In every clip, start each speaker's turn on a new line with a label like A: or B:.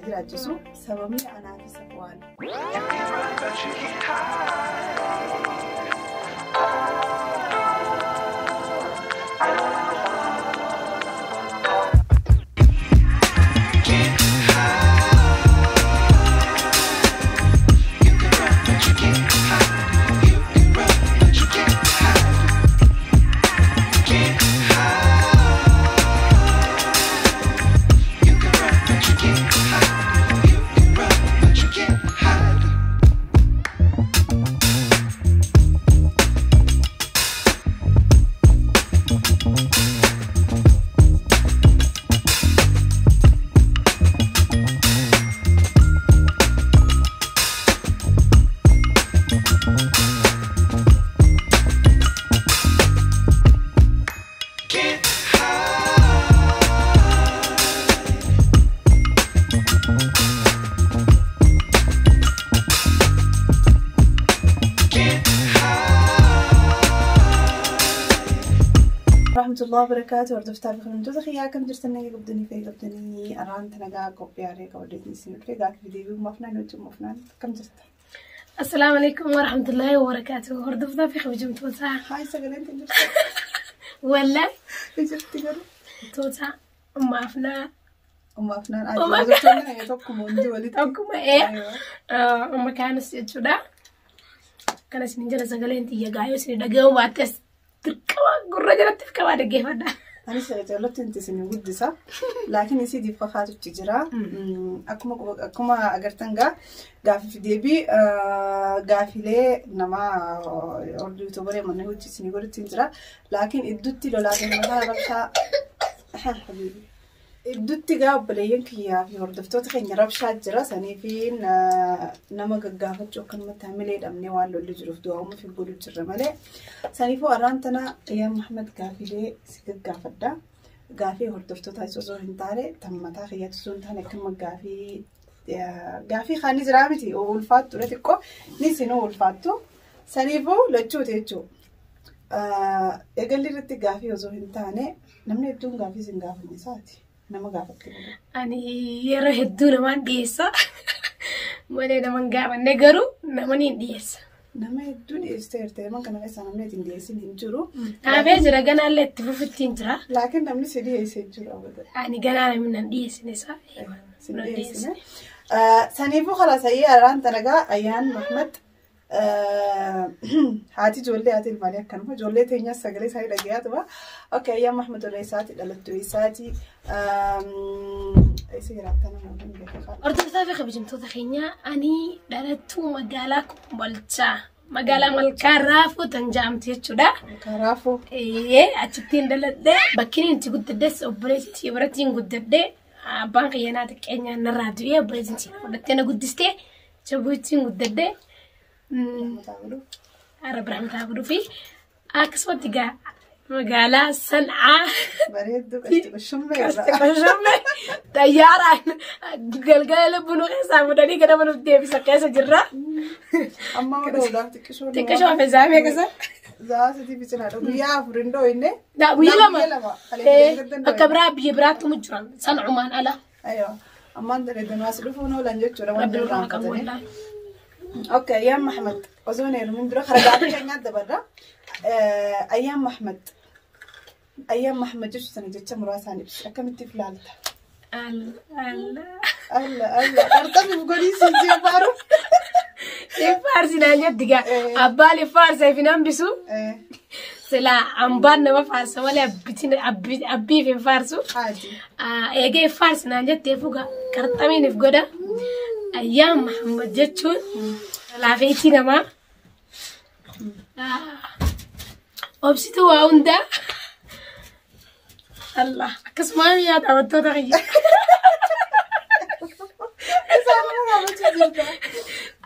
A: jiraachisuu sababni anaafis waan. ورحمة الله وبركاته. وردفت في خدمة تخيا كم جرتني قبضني في قبضني أران تناقا قبي عليك وديتني سنة في قاك فيديو مفنان وجم مفنان كم جرت.
B: السلام عليكم ورحمة الله وبركاته. وردفت في خدمة توتا.
A: هاي سجلين تجرت.
B: ولا.
A: تجرت تجرت.
B: توتا أم أفنان.
A: أم أفنان. أجل جرتنا هي توكم وندي ولي.
B: توكم إيه. أم كان سيجودا. كان سنجلا سجلين تيجي جايو سني دقيقة واتس. تركوا قرر جرت تركوا دقيقة فدا.
A: أنا سأجلت أنت سني ودسا لكن يصير يفخات التجرا أكما أجرتنجا قاف في ديبي قاف لي نما أردو تبري منه وجه سني قرر تجرا لكن الدوتي لو لكن ما ربشة حبيبي الدوتي قاب بليين كيا في وردفتو تخين ربشة جرا سني فين نما قاف جو كان متعملي الأمني والو اللي جرف دوام في بقولو جرا ملء سني فو أرانتنا يا محمد قافي لي سكت قافدا قافي وردفتو تايسوزو هنتاري تمتا خيات سونتها نكمل قافي خاني زرامتي والفاتو رتكو نسينو والفاتو سني فو لجو تيجو يقول لي رتي قافي وزو هنتاني نمني بدون قافي زنقافي نساتي نما قافت كده
B: أنا يرى هدونا ما ديسا مالي نما قافا نجرو نماني ديسا
A: نما يدون استيرتي ما كنا بس نمني تنديسين هنجرو
B: أنا بيجرا جنا اللي تفوت تنجرا
A: لكن نمني سيدي يسجل أبدا
B: أنا جنا من ديس نسا
A: سيدي سنيفو خلاص هي أران تناقا أيان محمد هاتي جولي هاتي المالية كانوا جولي تينيا سجلي ساي لقيات وا أوكي يا محمد الرئيساتي دلتويساتي أي سيرة تنا ممكن بيخال
B: أردت ثافي خبجم توثخينيا أني دلتو مجالك مالتا مجالا مالكارافو تنجامتي تشودا
A: كارافو
B: إيه أتشتين دلت ده بكين أنت قد تدس أوبريتي براتين قد ده بانك ينادك إني نرادوية بريزنتي ودتنا قد دستي شبوتين قد ده عرب رحمة عبدو في أكسب تجا مقالة صنعاء
A: بريدو كشمة
B: تيارة قال بنو خسام وداني كده بنو بدي في سكاسة جرا
A: أما ولا تكشوا
B: في زامي كذا
A: زاستي في سنة ويا فريندو إنه
B: لا ويلا ما أكبر بيبرات مجرم صنعوا من على
A: أيوة أما أنت إذا نواسلفونه لنجت ولا
B: ربنا يرحمكم والله
A: اوكي ايام محمد وزوني من برا خرجاتي كان برا ايام محمد جوش سنه جت مراساني كم تفلالت الله ارتبي بقولي سيجي بارو
B: فارسي نانيا أبالي فارسي في نامبسو سلا أمبان ما فارس ولا بتين أبي في فارسو
A: عادي
B: يجي فارس نانيا تفوقا كرتامين في جودا أيام محمد جتشون لا فيتينا ما أبسطوا عوندا الله كسماني يا دعوتو تغيي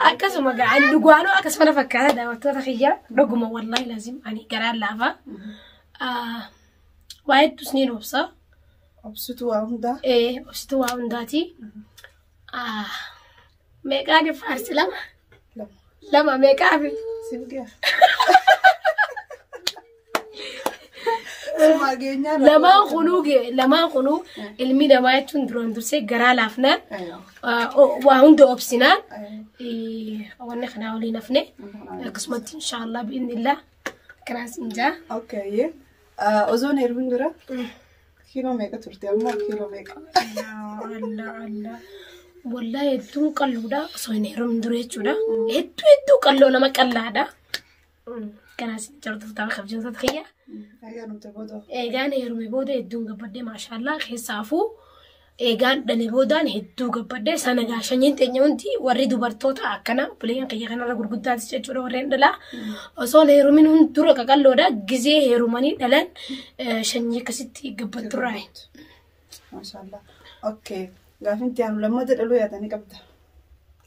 B: أكسم قاعد نقولوا أكسم أنا فكرت دعوتو تغيي رقم والله لازم أني قرار لافا واحد سنين وبصا
A: أبسطوا عوندا
B: إيه أبسطوا عونداتي ميكاني فارس لما ميكافي
A: سيبقى Suma geenyaa.
B: Lamaan kunuu ilmi namaa jechuun duraan dursee garaa laafnaan waa hunda obsinaan wanni kanaa waliin hafne akkasumatti inshaallah bi'inillah kanaas injaa.
A: Okay. Ozoon heeruun dura kiiloo meeqa turte amma kiiloo meeqa?
B: Allah. Wallahi hedduun qalluudha osoo hin heerumin dura jechuudha. Hedduu qalloo nama qallaadha. Kanaas jartu ta'a kabajamtoota kiyya. Eegaan heerume booda hedduun gabbadde maashaallah keessaafuu eegaan dhale boodaan hedduu gabbadde sana gaashanyiin teenya hundi warri dubartoota akkana buleen kiyya kanarra gurguddaatis jechuudha warreen dhalaa osoo heerumin dura qaqalloodha gizee heerumanii dhalan shanyii akkasitti gabbadurraa.
A: Maashaallah. Okay. Gaafinti aanu lammaata dhaluu yaadanii qabda.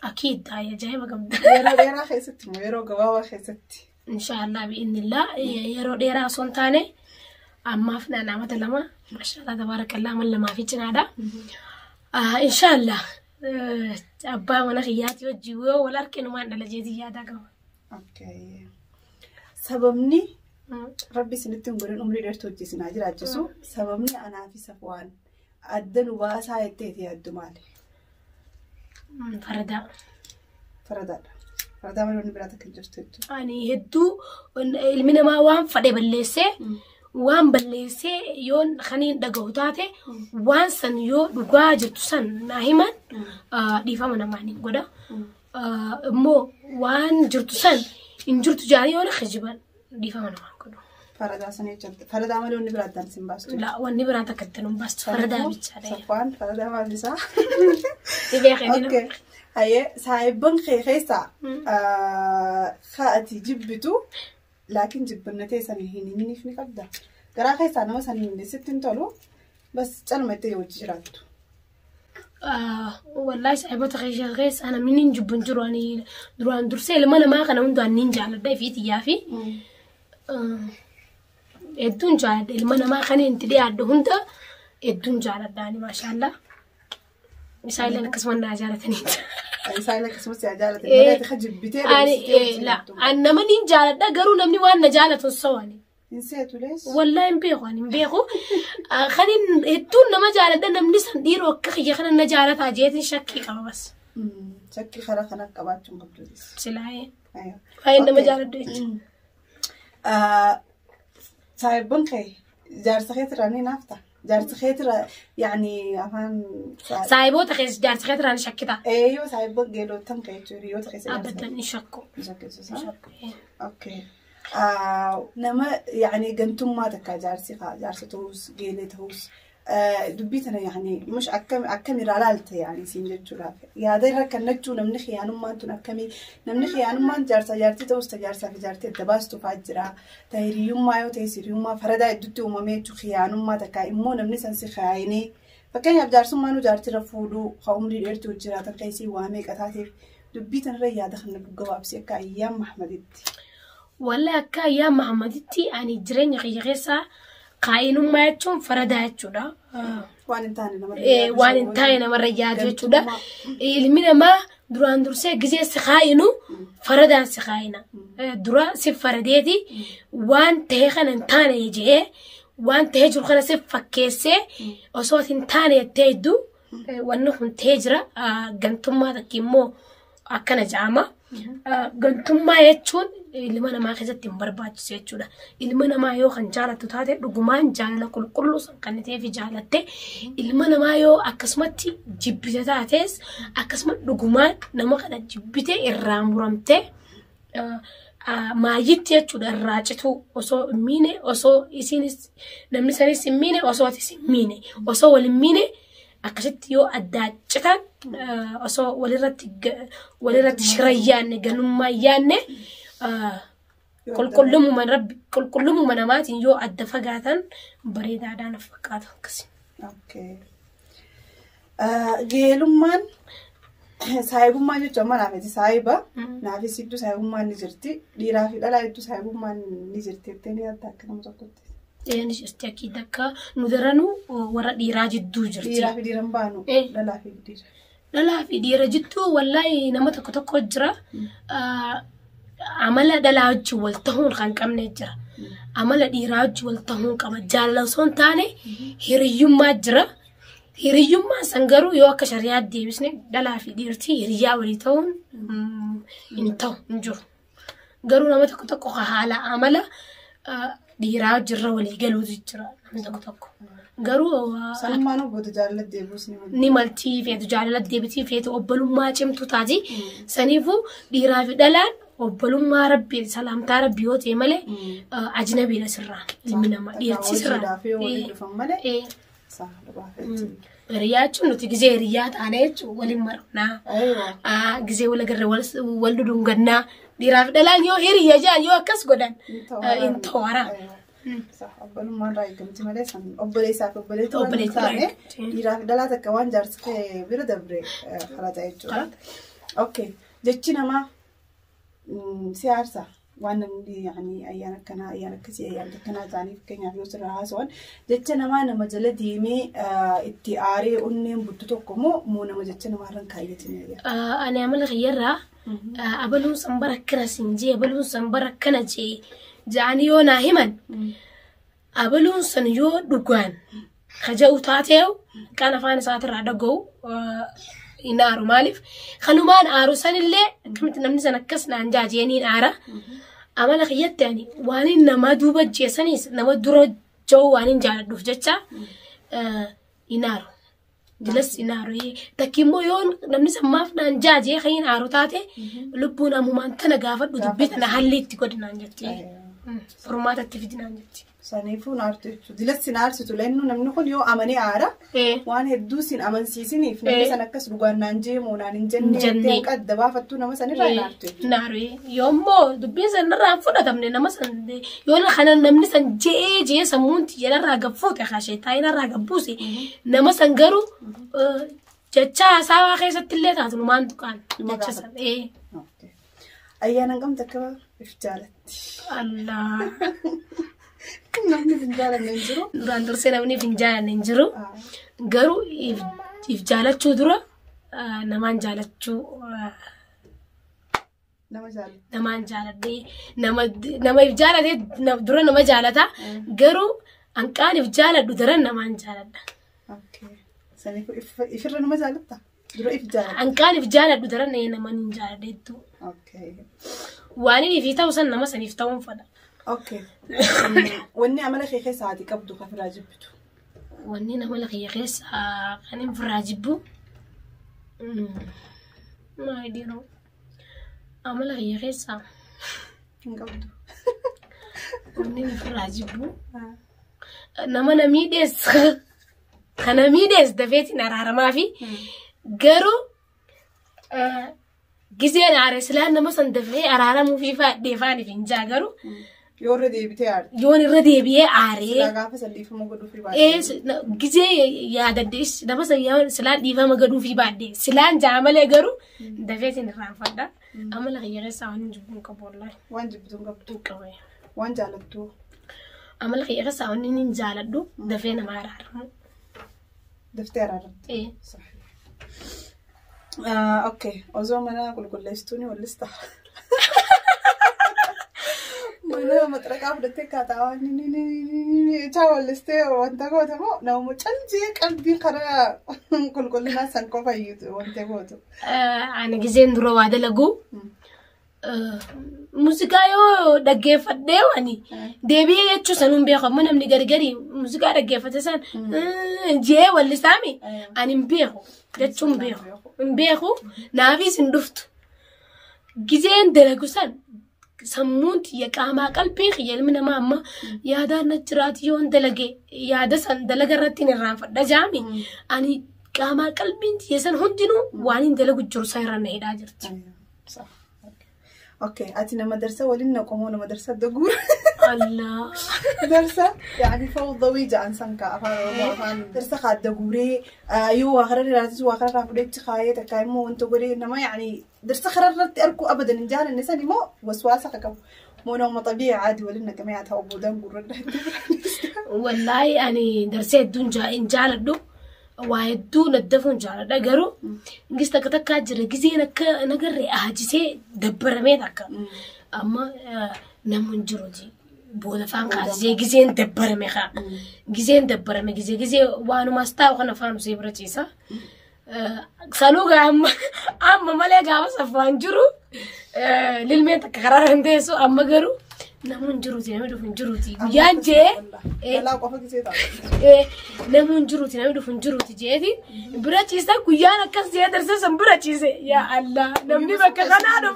B: Akiid ajaa'iba qabda.
A: Yeroo dheeraa keessatti moo yeroo gabaabaa keessatti?
B: Inshaallah bi'inillah yeroo dheeraa osoo hin taane ammaaf naannamata lama maashaallah tabarakallah man lamaa fi cinaadha. Inshaallah abbaa mana kiyyaati wajjin yoo wal arkinumaan dhala jeetii yaadaa qaba.
A: Okay. Sababni rabbi isinitti hin godhin umrii dheertuu hojjesinaa jiraachisu sababni anaa fi Safwaan adda nu baasaa jetteeti yaaddu maali?
B: Faradaa.
A: Faradaadha. Faradaa malee wanni biraata kan jirtu jechuudha.
B: Ani hedduu ilmi namaa waan fadhe balleessee waan balleessee yoo kaniin dhagahu taate waan san yoo dhugaa jirtu san naa himan dhiifama namaan hin godha. Immoo waan jirtu san hin jirtu jaanii yoo na kijiban dhiifama namaan godhu.
A: Faradaa sana jechuudha. Faradaa malee wanni biraata hin baastu.
B: La wanni biraata kan hin baastu faradaa bichaadha.
A: Safwaan faradaa maal isaa?
B: Okay.
A: Haye saayibban kee keessaa ati jibbitu laakiin jibbannatee sanii hin himiniif ni qabda. Garaa keessaa nama sanii hin sitti hin tolu bas calma itti yoo jiraattu.
B: Wallahi saayibota keessaa namni hin jibbun jiru ani duraan dursee ilma namaa kana hundaan ni jaalladha fi xiyyaa fi hedduun jaalladha ilma namaa kana hin dhiyaadhu hunda hedduun jaalladha ani maashaallah. Isaa'ileen akkasuma naa jaalataniidha.
A: Isaa'ileen akkasumas yaa jaalatanii. Malee khajib bitee.
B: An nama ni jaaladha garuu namni waan na jaalatu sawani.
A: Hin seetu lees.
B: Wallahi hin beeku. Kanin hedduun nama jaaladha namni san dhiiroo akka kiyya kana na jaalataa jeetiin shakkii qaba bas.
A: Shakkii karaa kana qabaachuun qabduudis.
B: Silaayee. Faayeen nama jaaladhu jechuudha.
A: Saayibban kee jaarsa keetirraa ni naafta. جارت خيتر يعني أفان
B: سايبوت خيس جارت خيتر أنا شكتها
A: أيوة سايبوت قالوا تم كيتوريو تخيس
B: أبدا نشكو
A: أوكي نما يعني قنتم ما تكا جارسي جارسي توس قيلي توس دبيتنا يعني مش أكمل رالالته يعني سينجت جلافة يا ده كنجتو نمنخي يعني ما أنتو نكمل نمنخي يعني ما جارتي توس تجارسة في جارتي دباستو فاجرا تهريوم ما يو تيسيريوم ما فردا دتو ما ميتو خيانو ما تكا إمو نمنسن سخايني فكان يبدارسو ما نو جارتي رفودو خاومري إرتو جرا تكيسي وامي كتاتي دبيتنا ريا دخلنا بجواب سيكا أيام محمدتي
B: ولا كأيام محمدتي يعني جرين يغيسا قاينو ما يتشون فردا يتشودا وان انتاينا مرة يتشودا المنا ما دران درسي جزء سخاينو فردا سخاينا درا سف فرديتي وان تهخن انتانا يجي وان تهجر خنا سف فكيسي وصوت انتانا يتهدو وانو تهجرا قنتم ما تكيمو أكنا جامع قنتم ما يتشون ilma namaa keessatti hin barbaachisu jechuudha. Ilma namaa yoo kan jaalatu taate dhugumaan jaalala qulqulluu sanqannitee fi jaalatte ilma namaa yoo akkasumatti jibbite taates akkasuma dhugumaan nama kana jibbite irraa muramte maayitti jechuudha irraa citu osoo miine osoo isinis namni sanis hin miine osoo atis hin miine osoo wal hin miine akkasitti yoo addaa citan osoo walirratti shirayyaanne ganummaa yaanne كلهم من رب كلهم من أمات يو أدفقاتن بريد عدنا فقاتن كسي.
A: أوكي. جيلهم من سايبهم ما يجوا ما نعمل سايبة نعرف سيدو سايبهم ما نجرتي ليرافي لا يدو سايبهم ما نجرتي تاني أتاك نمو تقولي.
B: يعني أستيقظ دكا ندرانو ورا ليراج الدوجرتي.
A: ليرافي ديران بانو. لا في دير. لا
B: في دير جتو والله نما تكتو جرا عمل دلاج والتهون خان كم نجرا amala dhiiraa wajji wal ta'uu qaba. Jaalala osoo hin taane hiriyyummaa jira. Hiriyyummaa san garuu yoo akka shari'aatti deebisne dhalaa fi dhiirtii hiriyyaa walii ta'uun hin ta'u hin jiru. Garuu nama tokko tokko haala amala dhiiraa jirra walii galuutu jira nama tokko tokko. Garuu
A: salmaan obboota jaalala deebius
B: ni maltii feetu jaalala deebitii feetu obbolummaa cimtu taati. Saniifuu dhiiraa fi dhalaan obbolummaa rabbii salaamtaa rabbii yoo ta'e malee ajnabiidha sirraan ilmi namaa dhiirti sirraan. Hiriyaa jechuun nuti gizee hiriyaa taane jechuun waliin marnaa gizee wal agarree wal dudungannaa dhiiraa fi dhalaan yoo hiriyaa jaan yoo akkas godhan hin toora.
A: Obbolummaan raayigamti malee obboleessaa fi obboleetti taane dhiiraa fi dhalaa takka waan jaarsifee bira dabre halata jechuudha. Okay, jechi namaa siyaasa waan namni yaani ayyaana akkasii ayyaana akkanaa ta'aniif keenyaaf yoo sirraa haasawwan jecha namaa nama jala deemee itti aaree onneen buttu tokko moo nama jecha namaarraan kaayyatin.
B: Ani amala khiyyarraa abaluun san bara akkana sinjee abaluun san bara akkana jee jaanii yoo naa himan abaluun san yoo dhugaan kaja'u taateewu kan afaan isaatirraa dhaga'u inaaru maaliif kanumaan aaru sanillee akkamitti namni san akkas naan jaajeeniin aara. Amala khiyyatti ani waan nama duuba jeessanis nama dura jiru waan jaaladhuuf jecha inaaru. Dilas inaaru takkimmoo yoo namni sammaaf naan jaajee kan inaaru taate lubbuun ammumaan tana gaafadhu dubbii tana halli itti godinaan jetti. Furmaata itti fidinaan jetti.
A: Saniifuu naartu jechuudha. Dilas sinaarsitu lennu namni kun yoo amanee aara waan hedduu sin amansiisiniif namni san akkas dhugaan naan jeemoo naan hin jennee qadda baafattuu nama sanirraa naartu jechuudha.
B: Naaru yoommoo dubbiin sanirraa fudhatamne nama san yoo kana namni san jee sammuunti jedharraa gabbuute kaashee taa'inarraa gabbuuse nama san garuu jecha hasaawaa keessatti illee taatu numaan tuqaan jecha san.
A: Ayyaana qabda akka if jaalatti.
B: Allah.
A: Namni finjaalanne hin jiru.
B: Duraan dursee namni finjaalanne hin jiru. Garuu if jaalachuu dura namaan jaalachuu namaan jaaladhee nama if jaalatee dura nama jaalata. Garuu hanqaan if jaaladhu daran namaan jaaladha.
A: Ifirra nama jaalatta? Dura if jaalata?
B: Hanqaan if jaaladhu daran namaan hin jaaladheettu. Waan inni fi ta'u san nama saniif ta'uun fadha.
A: Okay. Wanni amala kee keessa ati qabdu kan firaa jibbitu.
B: Wanni amala kee keessa kan hin firaa jibbu. Maal dhiiroo? Amala kee keessa
A: hin qabdu.
B: Wanni hin firaa jibbu. Nama namiidhees kan namiidhees dafeetiin araaramaa fi garuu gizeen aare silaan nama san dafee araaramuu fi deefaaniif hin jaa garuu.
A: Yoo irra deebitee aare.
B: Yoo irra deebi'ee aare.
A: Silaa gaafa san dhiifama godhuu fi baadhee.
B: Gizee yaadaddees nama san silaan dhiifama godhuu fi baadhee silaan jaa malee garuu dafeetiin irraanfadha. Amala kiyya keessaa waan hin jibbuun qabu wallahi.
A: Waan jibbitu hin qabdu.
B: Qabee.
A: Waan jaalattu.
B: Amala kiyya keessaa waan hin jaaladhu dafee nama araaramu.
A: Daftee araaramte. Okay. Osoo mana qulqulleessituuni wallista. Mana maxraqaa fudhattee kaataawaa ichaa wallistee wanta gootamoo nama callee qalbii karaa qulqullinaa san qofa iyyuutu wanta gootu.
B: Ani gizeen dura waa dalagu muuziqaa yoo dhaggeeffadhee wani deebi'ee jechuu sanuun beeku ammoo namni gargari muuziqaa dhaggeeffate san jee wallisaami ani hin beeku jechuun beeku. Beeku naafis hin dhuftu. Gizeen dalagu san sammuun tiyya qaamaa qalbii xiyya ilmi namaa amma yaadaan na jiraati yoon dalage yaada san dalaga irratti hin irraanfadha jaami. Ani qaamaa qalbiin tiyya san hundinuu waan hin dalagu jiru san irra na hidhaa jirti.
A: Okay, ati nama darsa waliin na qomoo nama darsa daguur.
B: Allah.
A: درسة يعني فوضوي جان سانكا أفان درسة خاد دغوري يو آخر راتس وآخر رافدت خاية تكايمو وانتو قولي إنما يعني درسة خررت أركو أبدا نجار النساء مو وسواسة كم مو نوم طبيعي عادي ولنا جماعة هوبودان قرر
B: والله يعني درسة دون جا إن جالدو وهدون الدفن جالدا قرو قست كتكاجر جزينا نقري أهجسي دبر ميدك أما نمون جروجي بودا فان كازي جزين دبر مخا جزين دبر مي جزي وانو ماستا وخنا فانو سيبرتيسا سالوغا أما مالك عاوز أفانجرو للميت كقرار هندسو أما جرو نمون جروتي نمدو فن جروتي يانجي نمون جروتي نمدو فن جروتي جيدي براتيسا كيانا كسي درسا براتيسا يا الله نمني بك خنادو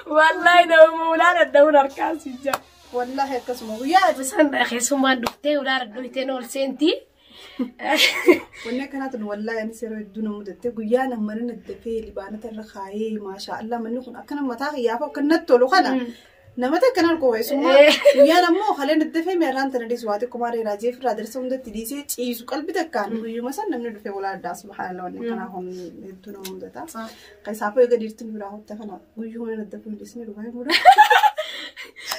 B: والله نو مولانا الدون أركاسي جا
A: والله كسمو ويا
B: بس أنا أخي سوما دكتي ولا ردويتين أول سنتي
A: والله كانت والله يعني سيرو الدنيا مدته قيانا مرن الدفي لبانة الرخاي ما شاء الله من نكون أكنا متاعي يا فوق كنت لو خنا نمتى كنا الكويس وما قيانا مو خلينا الدفي مران تندي سواتي كماري راجي في رادر سوند تديسي تيجي قلبي تكان ويوم مثلا نمن الدفي ولا داس سبحان الله وإن كنا هم الدنيا مدته كيسافو يقدر يرتن براه تفنا ويوم من الدفي لسنا ربعي مرة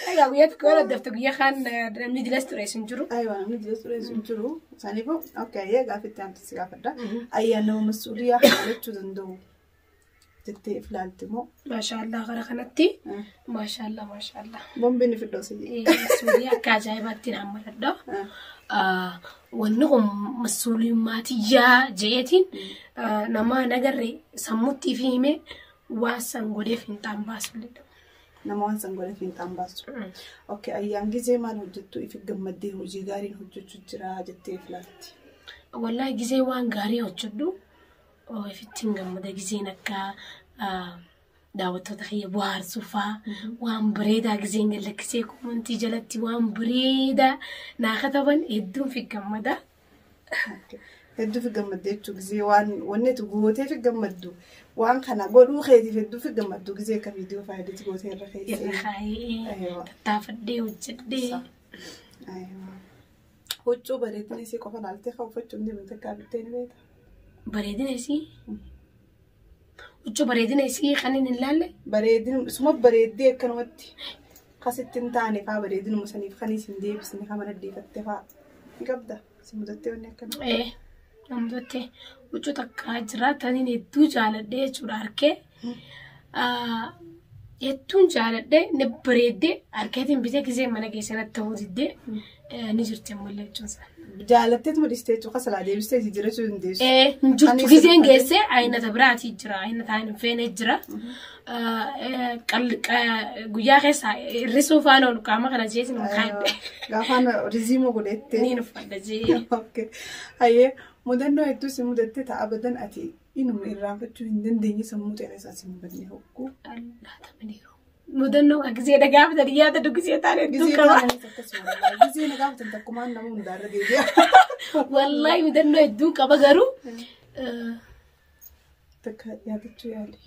B: أيوة وياك كورة دفتر خان نمدي دلستوريشن جرو
A: أيوة نمدي دلستوريشن جرو سانيبو أوكي يا قافي تام تسيقافر ده أي أنه مسؤولية حالته دندو تتقف لالتمو
B: ما شاء الله غرقنتي ما شاء الله ما شاء الله
A: بومبني في الدوسي
B: مسؤولية كاجايباتين عمال ده وإنهم مسؤولين ماتيا جيتين نما نجري سموتي فيهم واسن غودي فين تامباس لده
A: نموان سنقول فين تامباس أوكي أيام جزء ما نوجدتو يفيد جمدي وجيجارين هجوج جرا جتة فلاتي
B: والله جزء وان غاري هجدو أو يفيدين جمدة جزء نكا دعوته تخيل بوار صوفا وان بريدا جزء نقلك سيكو منتي جلتي وان بريدا ناخذون يدون في جمدة
A: هدو في جمدة تجزي وان تقوتي في جمدة وان خنا قولوا خيدي في الدو في جمدة جزي كفيديو فايدة تقوتي الرخيص
B: أيوة تافدي وجدي
A: أيوة وجو بريدني سي كفن على خوفت جندي من تكابتين بيتا
B: بريدني سي وجو بريدني سي خلينا نلالي
A: بريدني اسمه بريدي كانوتي خاصتين تاني فا بريدني مسنيف خلي سندي بس نخا من الدي فتفا قبضة سمدتي ونكنا
B: إيه نمدتي وجو تكاجرا تاني ندو جالدة شراركه يتون جالدة نبريدة أركيتين بيتك زي ما نجيسنا التوزيدة نجرت مولى جنسا
A: جالدة تمرستي وخسر عادي بس تيجي جرا نديش
B: إيه نجرت جزين جيسة عينة تبراتي جرا عينة تاين فين جرا قيا خس الرسو فانو كاما كنا جيسي مخايب
A: كافان رزيمو قلت
B: نينو فدجي
A: أوكي هاي مدنو يدوس مدته أبدا أتي إنه ميران فتشو هندن ديني سموت على أساس مبني هوكو
B: الله تمنيرو مدنو أجزي دعاء بدريا تدو جزي تاني
A: جزي كمان جزي نقام تنتكمان نمو مدار جزي
B: والله مدنو يدو كبجرو
A: تك يا بتشو يالي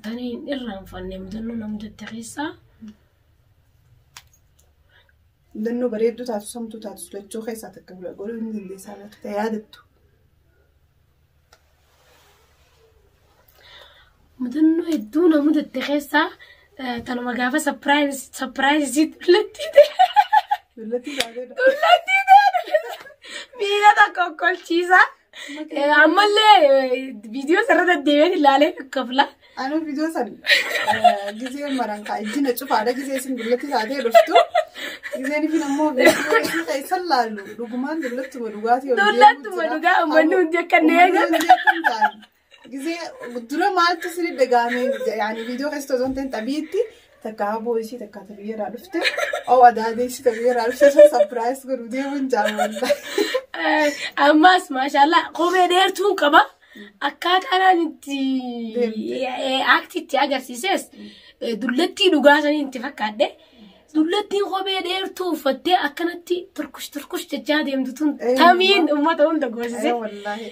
B: تانين إرام فني مدنو نمد التغيسة
A: مدنو بريدو تاتو سمتو تاتو سلتشو خيسة تكمل أقوله من دي سالة تيادتو
B: مدنو يدونا مد التغيسة تانو مقافة سبرايز دولتي ده مينا دا كل چيزا عمل فيديو سرد الديوان اللي عليه الكفلة
A: أنا فيديو سن جزء مران كايجين أشوف على جزء اسم دولتي ساعتين رفتو جزء في نمو فيديو كيسال لالو رقمان دولتي ودوغاتي
B: ودوغا منو دي كنيجا
A: جزء بدرو مال تسري دعامي يعني فيديو كيستو زونتين تبيتي تكابو إيشي تكاتبيه رالفته أو أداة إيشي تبيه رالفته سبرايز كرودي من جامعنا
B: أماس ما شاء الله قومي ديرتون كما أكاد أنا نتي أكتي تياجر سيسس دولتي لغاسني انت فكرت دولتي قومي ديرتون فتى أكنتي تركش تجادي يمدتون تامين أمة تون دعوسي
A: والله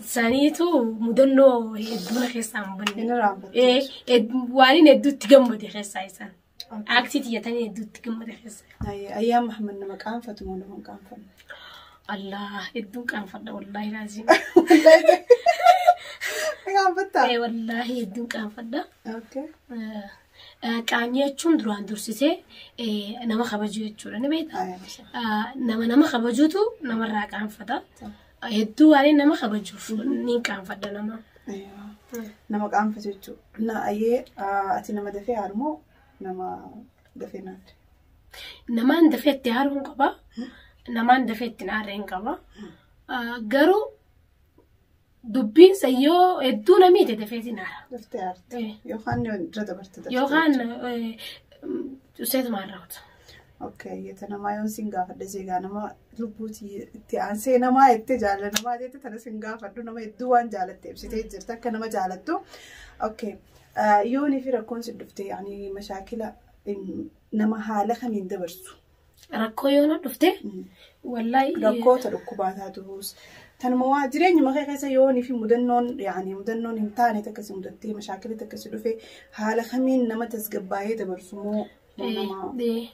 B: سانيتو مدنو يدونا خسام بني واني ندو تجمع دي خسايسان أكتي تيجي ندو تجمع دي خساي
A: أيام محمد نمكان فتمون نمكان فن
B: الله يدو كان فدا والله لازم
A: كان فدا
B: والله يدو كان فدا
A: أوكي
B: كانية شون دروان درسته نما خبجوا يجورا نبيت نما خبجوا تو نما راك عن فدا يدو عليه نما خبجوا نين كان فدا نما
A: أيوة نما قام فتشو نا أيه أتي نما دفع عرمو نما دفعنا
B: نما ندفع تهارون قبا نما ندفع تنارين قبا قرو دبين سيو الدونا ميت دفع تنار
A: دفتعت يوخان ردا برت
B: يوخان تسيد مرات
A: اوكي يتنا ما يون سينغا فدزيغا نما لبوتي تيانسي نما يتجال نما ديت تنا سينغا فدو نما يدوان جالت بسيتي جرتا كنما جالتو اوكي يوني في ركون سدفتي يعني مشاكل نما حاله خمين دبرسو
B: ركو يونا دفتي والله
A: ركو تركباتها دروس تنموا جريني ما غير يوني في مدنون يعني مدنون همتاني تكسي مدتي مشاكل تكسي دفي حاله خمين نما تسقباي دبرسمو
B: دي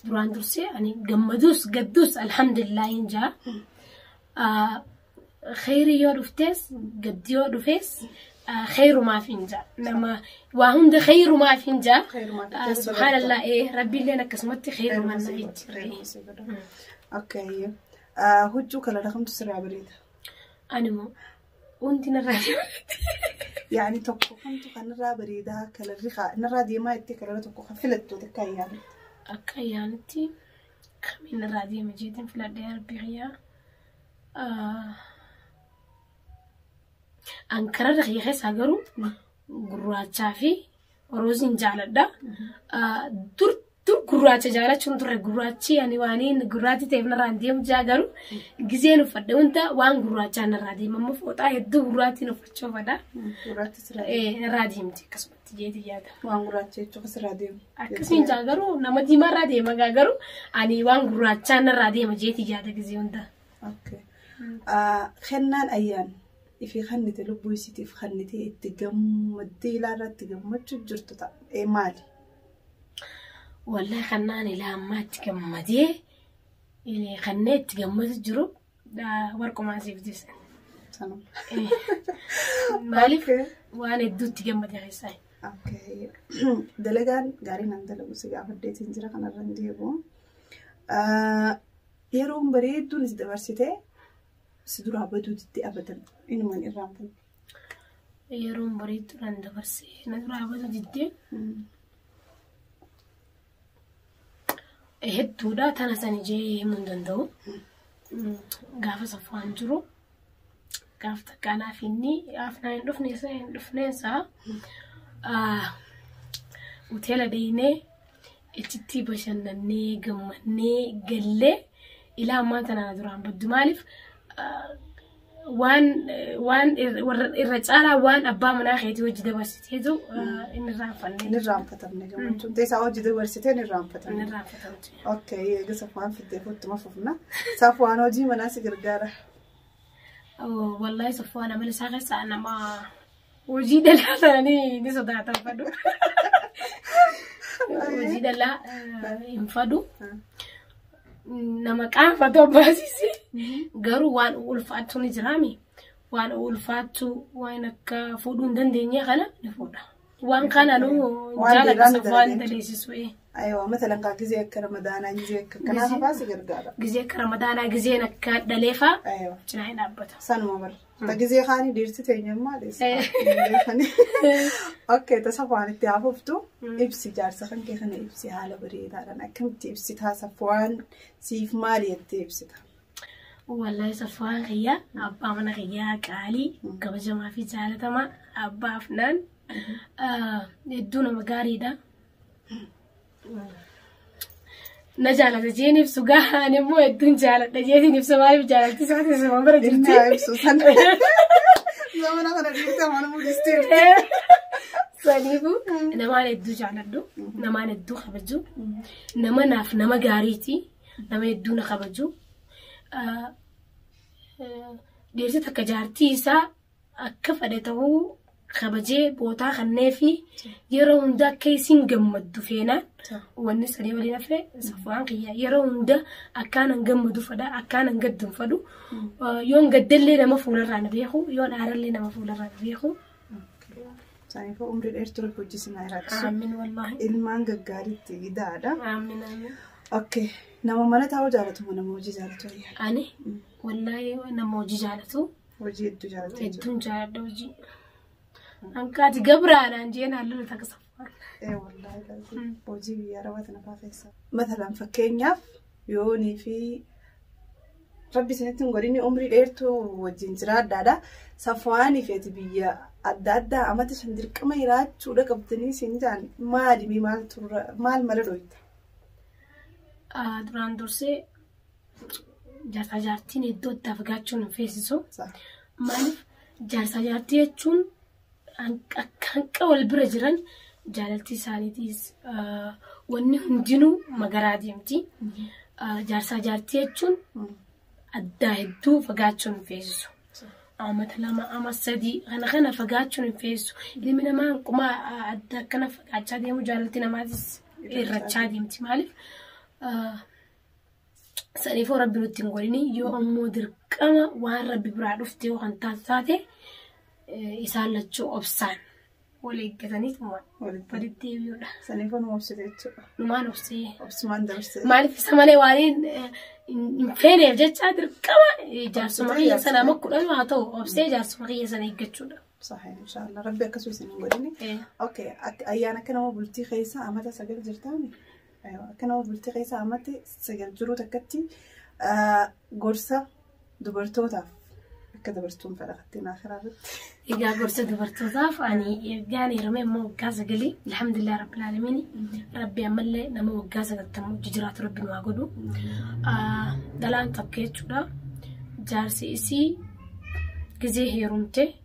B: دران درسي يعني جمدوس قدوس الحمد لله ينجا خير يورفتس قد يورفس خير ما فينجا نما وهم ده خير ما فينجا سبحان الله إيه ربي لنا كسمتي خير ما نيجي
A: اوكي هجو كلا رقم تسرع بريد
B: أنا مو وانتي نرادي
A: يعني تقو كنتو كنرا بريدها كلا الرخاء نرادي ما يتي كلا تقو خفلتو تكايان
B: أكايانتي كمين نرادي مجيدين في الديار بغيا أنكر رخيخة ساقرو قراتشا في روزين جالدا دور قراتشا جالا چون دور قراتشي يعني وانين قراتي تيبنا رانديم جاقرو جزينو فدا وانتا وان قراتشا نرادي ماما فوتا يدو قراتي نفتشو فدا
A: قراتي سرادي
B: ايه راديم تي كسبت جيدي جادا
A: وان قراتشي چو سراديم
B: أكسين جاقرو نما ديما راديم جاقرو اني وان قراتشا نراديم جيدي جادا جزيوندا
A: اوكي خنان أيان في خنة لبويسيتي في خنتي تجمدي لا لا تجمد جرت تا إيه مالي
B: والله خناني لا ما تجمدي اللي خنيت تجمد جرو دا وركم عزيف ديسن
A: تمام
B: مالي وانا دو تجمد يا غيساي
A: اوكي دلغان غاري نندلو سيغا فديت انجرا كان رنديبو يروم بريدو نسدبرسيتي سدرا بدو تدي ابدا انو من الرامبل
B: يروم بريدو نندبرسي ندرا بدو تدي هدو دا تانا سنجي من دندو غاف صفوان جرو غاف تكانا فيني غافنا دفنيسا وتيلا ديني اتتي بشنني غمني غلي الى ما تنا دران بدو مالف وان الرجالة وان أبا مناخيتي وجد ورستيتو
A: نرام فتن نجمع شو تيسا وجد ورستين نرام فتن أوكي قصف وان في الدفوت ما فهمنا صفوان وجي مناسي قرقارة
B: والله صفوان عمل ساقس أنا ما وجد لا ثاني نصدع تنفدو وجد لا ينفدو nama qaanfatu abbaasisi garuu waan ulfaatu ni jiraami waan ulfaatu waan akka fuudhuu hin dandeenye kana ni fuudha waan kana nu jaalatu waan daleessisu
A: ايوه مثلا كان جزء كرمضان جزء كنا خفاس غرغارا
B: جزء كرمضان جزء نك دليفا
A: ايوه
B: جناين ابتا
A: سن مبر تجزء خاني ديرتي تينما ليس اوكي تصفوان تعرفتو ابسي جار سخن كي خنا ابسي حاله بريد انا كنت ابسي تصفوان سيف مالي ابسي
B: والله صفوان غيا ابا من غيا قالي كبجه ما في جالته ما ابا فنان يدونا مغاريدا نجالة تجيني بسوقها أنا مو يدون جالة تجيني بسماي بجالة تسعة تسمع مرة جبتي
A: بسوسن زمان أنا جبتها وأنا مو دستير
B: صليبو نما ندو جالة دو نما ندو خبجو نما ناف نما غاريتي نما يدون خبجو ديرتي تكجارتي سا أكف أديته خبجي بوتا خنافي يرون دا كيسين جمدو فينا والناس اللي ولينا في صفوان قيا يرون دا أكان جمدو فدا أكان جدم فدو يوم جدل لنا مفعول ران بيخو يوم عرل لنا مفعول ران بيخو
A: يعني فو عمر الإرتول بوجي سمايرات
B: آمين والله
A: المانجا قاري تيدا
B: آمين آمين
A: أوكي نما ما نتعود على تو نما موجي جالتو
B: أنا والله نما موجي جالتو
A: وجي التجارة
B: الدون جاد وجي أنكاتي قبرة أنا جينا على تكسف
A: إيه والله لازم وجي يا رواتنا فافيسا مثلا فكينيا يوني في ربي سنتين قريني عمري ديرتو وجنجرات دادا صفواني في تبيا الدادا أما تشندر كما يراد شو ده قبضني سنجان مالي بمال تور مال ملدويت
B: duraan dursee jaarsa jaartiin iddoo itti afgaachuun hin feesisu. Maaliif jaarsa jaartii jechuun akka wal bira jiran jaalaltii isaaniitiis wanni hundinuu magaraa deemti. Jaarsa jaartii jechuun addaa hedduu fagaachuun hin feesisu. Amata lama ama sadii kana fagaachuun hin feesisu. Ilmi namaa quma adda akkana fagaachaa deemu jaalaltii namaatis irrachaa deemti. Maaliif سأليفو ربي نتنقلني يو أمو دركما وان ربي برادفتي وان تاتاتي يسال لتشو أبسان ولي قتني ثم فردتي بيولا
A: سأليفو نوبسيتي
B: ما نوبسي
A: أبسمان درستي
B: ما عرف سماني وانين فين يجت دركما جارسو مغيه سنة مكول أنو هاتو أبسي جارسو مغيه سنة يقتشو ده
A: صحيح إن شاء الله ربي أكسوي سنقلني أوكي أيانا كنا بلتي خيسا أمتا سجل جرتاني أيوة كنا بلتقي سامتي سجل جرو تكتي قرصة دبرتوتا كده برستون فلقتين آخر عبد
B: إجا قرصة دبرتوتا فاني يعني رمي مو قاسة قلي الحمد لله رب العالمين ربي عمل لي نمو قاسة قتمو ججرات ربي نواقدو دلان تبكيت شودا جارسي إسي كزي هيرومتي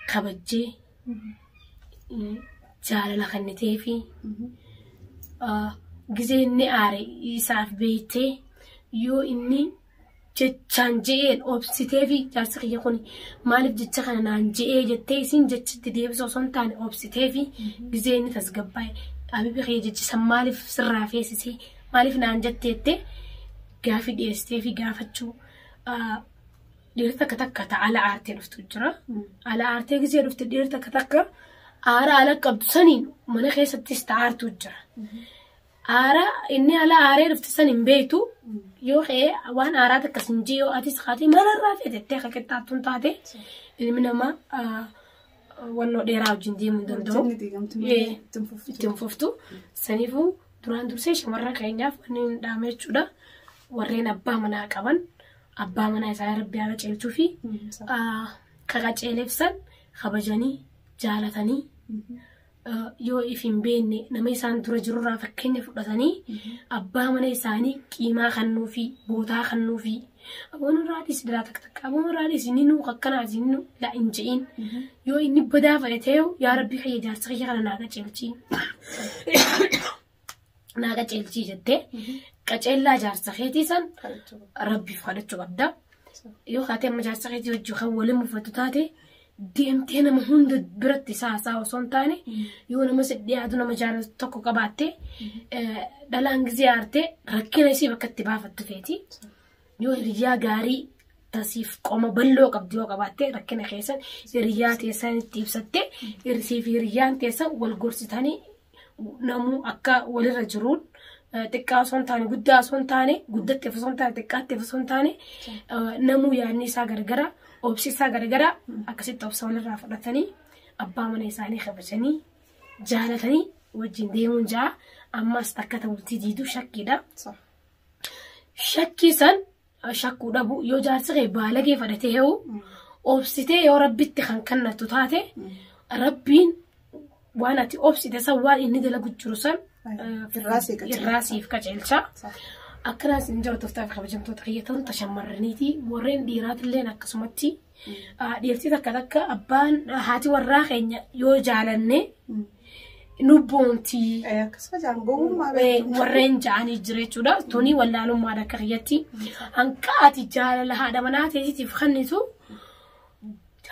B: خبجي جالة لخنتي في جزء إني أري يسافر بيتي يو إني جتشانجين أوبسيتي في جالس يقولني مالك جتشان نانجي جتيسين جتش تدي بس وصلت عن أوبسيتي في جزء إني تسقباي أبي بخي جتش مالف سر فيسي مالف نانجتي قافي ديستي في قافتشو ديرتك تكتا على عارتي رفتجرا على عارتي جزء رفت ديرتك تكا أرى على قبض سنين من خيس تستعار تجرا أرى إني على أرى رفت سنين بيتو يوخي وان أرى تكسنجيو أتيس خاتي ما نرافي تتخا كتاتون تاتي من ما وانو ديراو جندي من دردو تنففتو سنيفو duraan dursee shamarran keenyaaf wanni dhaamee jechuudha warreen abbaa manaa qaban abbaa manaa isaa rabbi haa qaceelchuu fi qaceelefsan kabajanii jaalatanii yoo if hin beekne nama isaan dura jirurraa fakkeenya fudhatanii abbaa mana isaanii qiimaa kannuu fi bootaa kannuu fi aboonirraadhis dilaa takka aboonirraadhis inni nuu akkanaa isinnu la hin je'in yoo inni badaa fayyateeyo yaa rabbi kayya jaarsa kiyya kana naa qaceelchii naaga ceelchii jettee qaceellaa jaarsa keetii san rabbiif kadhachuu qabda yoo kaatee amma jaarsa keetii wajjin kan waliin muffatu taate deemtee nama hunda biratti isaa osoo hin taane yoo nama sadii yaadu nama jaalatu tokko qabaatte dhalaan gizee aartee rakkina isii bakka itti baafattu feeti yoo hiriyaa gaarii tasiif qoma bal'oo qabdi yoo qabaatte rakkina keessan hiriyaa teessan itti ibsatte hirsiif hiriyaan teessan wal gorsitanii namu akka walirra jiruun xiqqaa osoo hin taane guddaa osoo hin taane guddatteef osoo hin taane xiqqaatteef osoo hin taane namu yaadni isaa gargara obsi isaa gargara akkasitti obsa walirraa fudhatanii abbaa mana isaanii kabajanii jaalatanii wajjin deemuun ja'a ammas takka ta'utti diiduu shakkiidha. Shakkii san shakkuu dhabu yoo jaarsa kee baalagee fudhatee heewu obsitee yoo rabbitti kan kannattu taate rabbiin waan ati obsite san waan inni dalagu jiru san irraasiif qaceelcha akkanaas hin jiru toftaa fi kabajamtoota kiyyatan tashammarraniiti warreen dhiiraatilleen akkasumatti dhiirtii takka abbaan haati warraa keenya yoo jaalanne nubboontii warreen ja'anii jira jechuudha tuni wallaalummaadha akka kiyyatti hanqa ati jaalala haadha manaa teetiif kennitu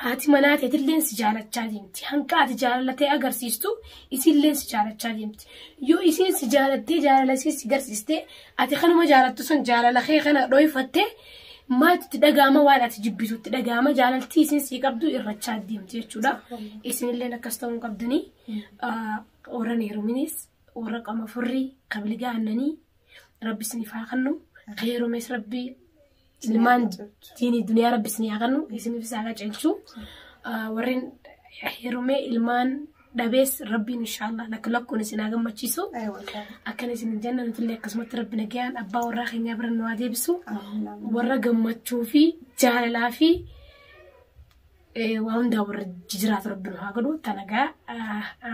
B: haati manaa teetilleen si jaalachaa deemti hanqa ati jaalatee agarsiistu isilleen si jaalachaa deemti yoo isin si jaalattee jaalala si agarsiiste ati kanuma jaalattu sun jaalala kee kana dhoyfatte maatitti dhagaama waan ati jibbitutti dhagaama jaalaltii isin si qabdu irrachaa deemti jechuudha isinilleen akkas ta'uu qabdanii warra heeruminis warra qama furrii qabiligaa annanii rabbi isiniif haa kennu heerumes rabbi ilmaan diinii duniyaa rabbi isin yaaqannu isin fisaa caalchu warreen heerumee ilmaan dhabees rabbiin inshallah lakkoon isin gammachiisu akkana isin jannatullee akkasumatti rabbi nagayaan abbaa warraa keenya biran nu adeebisu warra gammachuu fi jaalalaa fi waan hunda warra jiraatu rabbi nu haa godhu tanagaa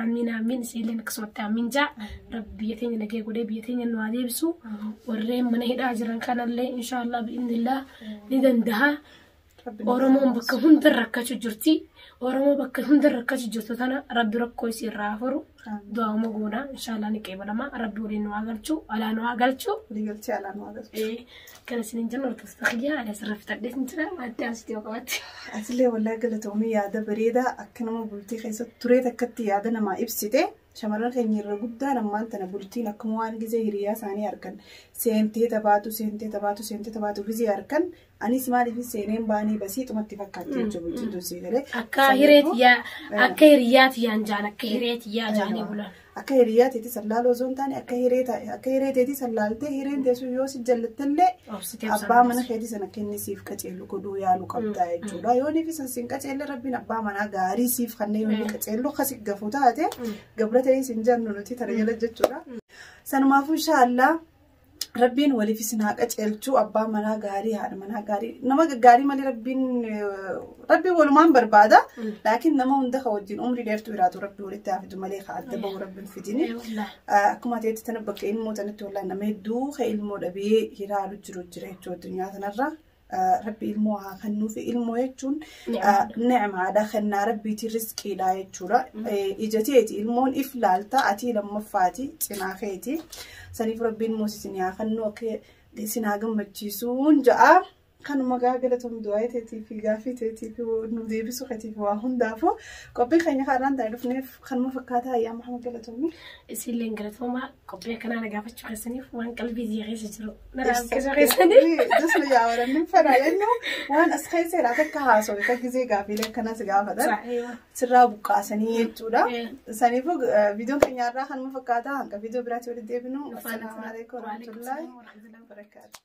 B: amiin amiin isilleen akkasumatti amiin jaa rabbi biyya teenya nagee godhee biyya teenya nu adeebisu warreen mana hidhaa jiran kanallee inshallah bi'inillah ni danda'a Oromoon bakka hunda rakkachuu jirti Oromoo bakka hunda rakkachuu jirtu tana rabbi rakkoo isii irraa furu du'a goona inshallah ni qeebalama rabbi waliin nu agalchu alaa nu agalchu
A: ligalchi alaa nu agalchu
B: kana sinin jannu tastaqiya ala sarraftadde intira adda astii waqati
A: aslee wallahi galatoomii yaada bareeda akkanuma bultii keessatti turee takkatti yaada nama ibsite shamarran keenya irra guddaan ammaan tana bultiin akkuma waan gizee hiriyaa isaanii argan seentee tabaatu gizee argan anis maaliif seeneen baanii basii xumatti fakkaatti jechuudha bultiin dursii galee
B: akka hiriyaati yaan jaan akka hiriyaati yaa jaanii bulan
A: akka hiriyaati sallaaloo zoon taane akka hiriyaati sallaaltee hireen teessu yoo si jallattellee abbaa mana keetii sana kennisiif qaceellu godhuu yaalu qabdaa jechuudha yoo niif sin qaceelle rabbiin abbaa manaa gaarii siif kanneen yoo qaceellu kasi gafu taate gabra ta'ee sin jannu nuti tarjala jechuudha sanumaafuu inshallah rabbiin waliif isin haa qaceelchu abbaa manaa gaarii haadha manaa gaarii nama gaarii malee rabbiin walumaan barbaada laakiin nama hunda ka wajjin umrii dheertuu jiraatu rabbii walitti haafidu malee ka adda bahu rabbiin fidini akkuma ta'etti tana bakka ilmoo tanatti wallaan nama hedduu ka ilmoo dhabee hiraalu jiru jira jechuudha addunyaa kanarra rabbi ilmoo haa kennuufi ilmoo jechuun ni'maadha kennaa rabbiitiin riskiidha jechuudha ijateeti ilmoon if laalta ati lammaffaati cinaa keeti saniif rabbiin moosisin yaa kennu akka isin haa gammachiisuun ja'a kanuma galatoom du'aa teetii fi gaafii teetii fi nu deebisu keetii fi waa hundaafu qophii keenya kaaraan ta'ee dhufneef kanuma fakkaataa ayyaama Muhammad galatoomi
B: isilleen galatooma qophii kanaan gaafachuu keessaniif waan qalbii keessa jiru naraaf keessa keessanii
A: dasma yaa warannin fadhaalennu waan as keessa irraa takka haasoo akka gizee gaafiilee akkanas gaafatan sirraa buqqaasanii jechuudha saniifuu viidiyoon keenyaarraa kanuma fakkaataa hanga viidiyoo biraatti walitti deebinu assalaamu alaikum warahmatullahi wabarakatuh